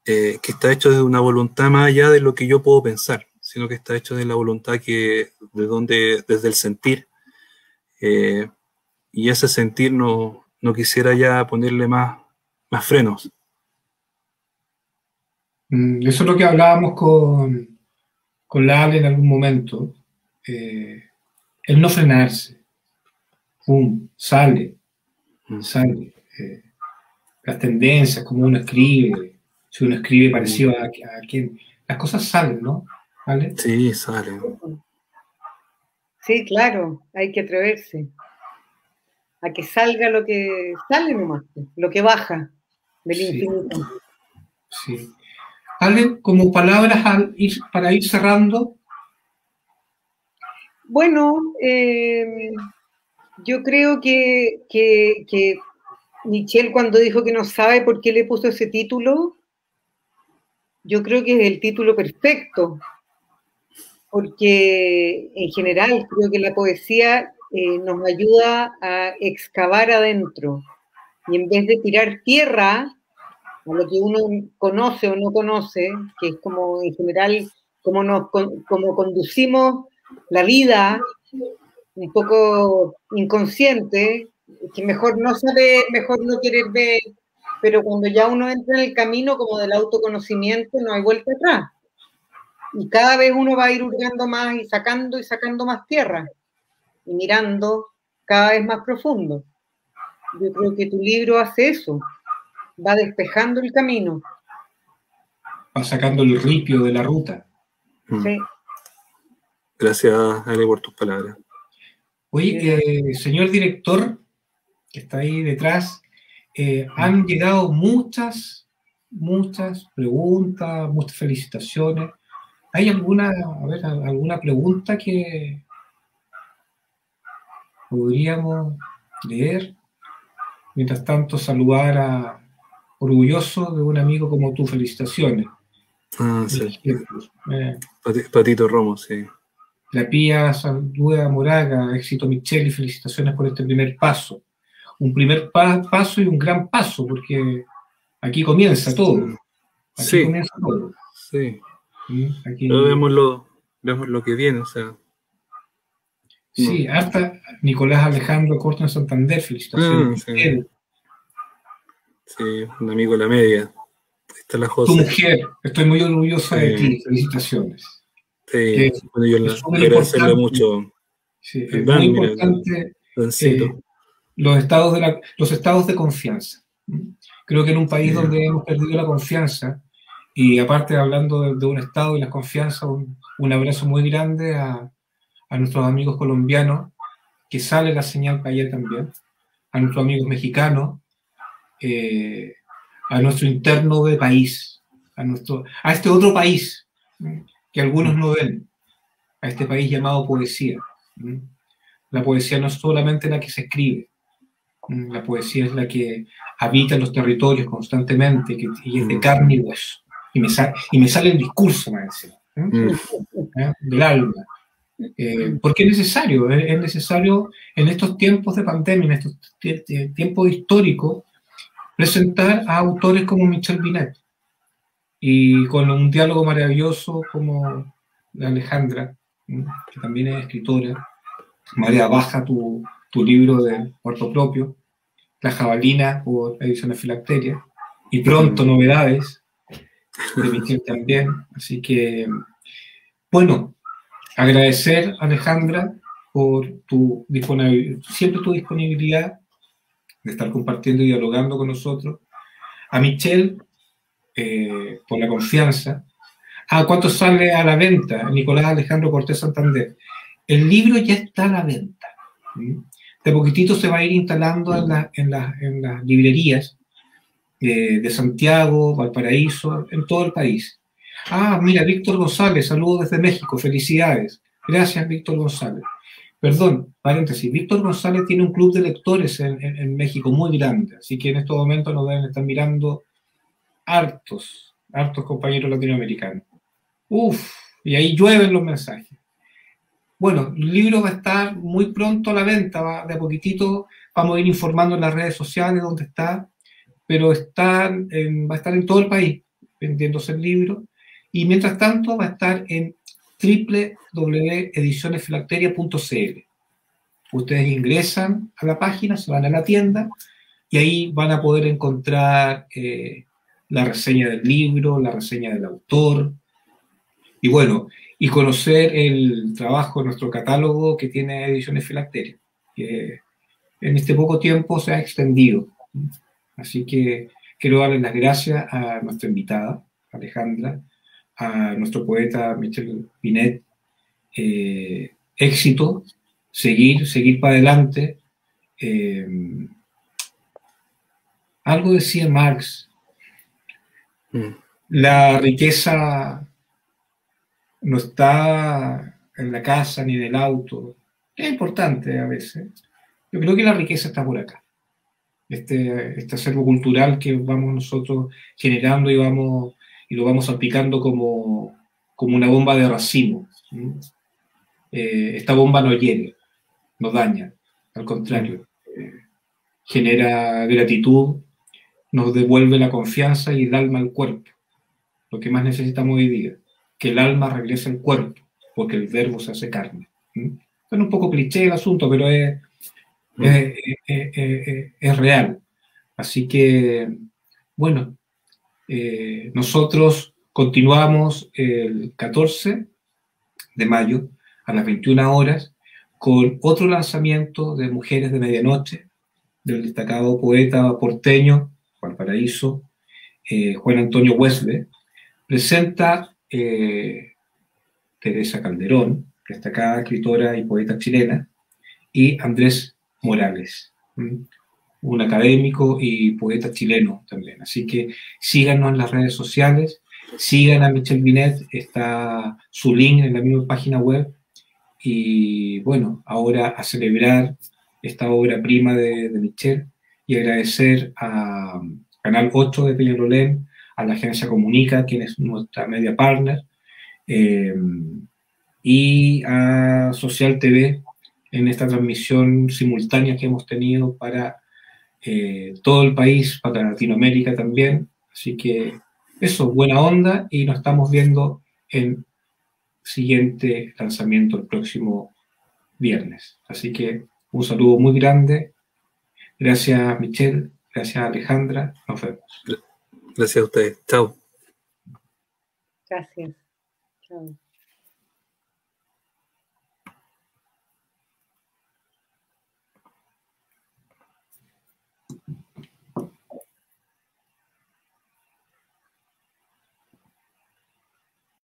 está hecho desde una voluntad más allá de lo que yo puedo pensar, sino que está hecho de la voluntad desde el sentir, ese sentir no quisiera ya ponerle más frenos. Eso es lo que hablábamos con la Ale en algún momento. El no frenarse. Sale. Las tendencias, como uno escribe, si uno escribe parecido a quien. Las cosas salen, ¿no? ¿Vale? Sí, salen. Sí, claro, hay que atreverse a que salga lo que sale nomás, lo que baja del infinito. Sí. Ale, como palabras para ir cerrando. Bueno, yo creo que Michel, cuando dijo que no sabe por qué le puso ese título, yo creo que es el título perfecto, porque en general creo que la poesía nos ayuda a excavar adentro, y en vez de tirar tierra a lo que uno conoce o no conoce, que es como en general como conducimos la vida, un poco inconsciente, que mejor no saber, mejor no querer ver, pero cuando ya uno entra en el camino como del autoconocimiento, no hay vuelta atrás. Y cada vez uno va a ir hurgando más y sacando más tierra, y mirando cada vez más profundo. Yo creo que tu libro hace eso, va despejando el camino. Va sacando el ripio de la ruta. Sí. Gracias, Ale, por tus palabras. Oye, señor director, que está ahí detrás, han llegado muchas preguntas, muchas felicitaciones. ¿Hay alguna pregunta que podríamos leer? Mientras tanto, saludar orgulloso de un amigo como tú. Felicitaciones. Sí. Patito Romo, sí. La Pía saluda a Moraga, éxito Michel y felicitaciones por este primer paso. Un primer paso y un gran paso, porque aquí comienza todo. Aquí comienza todo. Sí. Aquí... Pero vemos lo que viene, o sea. Sí, hasta Nicolás Alejandro Corto en Santander, felicitaciones. Sí, un amigo de la media. Ahí está la José. Tu mujer, estoy muy orgullosa de ti, felicitaciones. Sí, bueno, yo le agradecerle mucho. Sí, es muy importante los estados de confianza. Creo que en un país donde hemos perdido la confianza, y aparte hablando de un estado y la confianza, un abrazo muy grande a nuestros amigos colombianos, que sale la señal para allá también, a nuestros amigos mexicanos, a nuestro interno de país, a este otro país que algunos no ven, a este país llamado poesía. La poesía no es solamente la que se escribe, la poesía es la que habita en los territorios constantemente, y es de carne y hueso. Y me sale el discurso, me decía, del alma. Porque es necesario en estos tiempos de pandemia, en estos tiempos históricos, presentar a autores como Michel Binet, y con un diálogo maravilloso como la Alejandra, que también es escritora. Marea Baja, tu libro de Puerto Propio, La Jabalina por Ediciones Filacteria, y pronto novedades de Michel también. Así que, bueno, agradecer, Alejandra, por siempre tu disponibilidad de estar compartiendo y dialogando con nosotros. A Michel, por la confianza. ¿Cuánto sale a la venta? Nicolás Alejandro Cortés Santander. El libro ya está a la venta. De poquitito se va a ir instalando en las librerías de Santiago, Valparaíso, en todo el país. Mira, Víctor González, saludos desde México, felicidades. Gracias, Víctor González. Perdón, paréntesis, Víctor González tiene un club de lectores en México muy grande, así que en estos momentos nos deben estar mirando hartos compañeros latinoamericanos. Y ahí llueven los mensajes. Bueno, el libro va a estar muy pronto a la venta, de a poquitito vamos a ir informando en las redes sociales dónde está, pero va a estar en todo el país vendiéndose el libro, y mientras tanto va a estar en www.edicionesfilacteria.cl. Ustedes ingresan a la página, se van a la tienda y ahí van a poder encontrar la reseña del libro, la reseña del autor y bueno, y conocer el trabajo de nuestro catálogo que tiene Ediciones Filacteria, que en este poco tiempo se ha extendido. Así que quiero darles las gracias a nuestra invitada, Alejandra, a nuestro poeta Michel Binet. Éxito, seguir para adelante. Algo decía Marx, la riqueza no está en la casa ni en el auto, es importante a veces. Yo creo que la riqueza está por acá. Este acervo cultural que vamos nosotros generando y lo vamos aplicando como una bomba de racimo. Esta bomba no hiere, no daña, al contrario, genera gratitud, nos devuelve la confianza y el alma al cuerpo. Lo que más necesitamos hoy día, que el alma regrese al cuerpo, porque el verbo se hace carne. Es un poco cliché el asunto, pero es real. Así que, bueno, nosotros continuamos el 14 de mayo a las 21 horas con otro lanzamiento de Mujeres de Medianoche del destacado poeta porteño Valparaíso, Juan Antonio Wesley. Presenta Teresa Calderón, destacada escritora y poeta chilena, y Andrés Morales, un académico y poeta chileno también. Así que síganos en las redes sociales, sigan a Michel Binet, está su link en la misma página web. Y bueno, ahora a celebrar esta obra prima de Michel y agradecer a Canal 8 de Peñalolén, a la agencia Comunica, quien es nuestra media partner, y a Social TV en esta transmisión simultánea que hemos tenido para todo el país, para Latinoamérica también. Así que eso, buena onda, y nos estamos viendo en siguiente lanzamiento el próximo viernes. Así que un saludo muy grande. Gracias, Michelle. Gracias, Alejandra. Nos vemos. Gracias a ustedes. Chao. Gracias. Chao.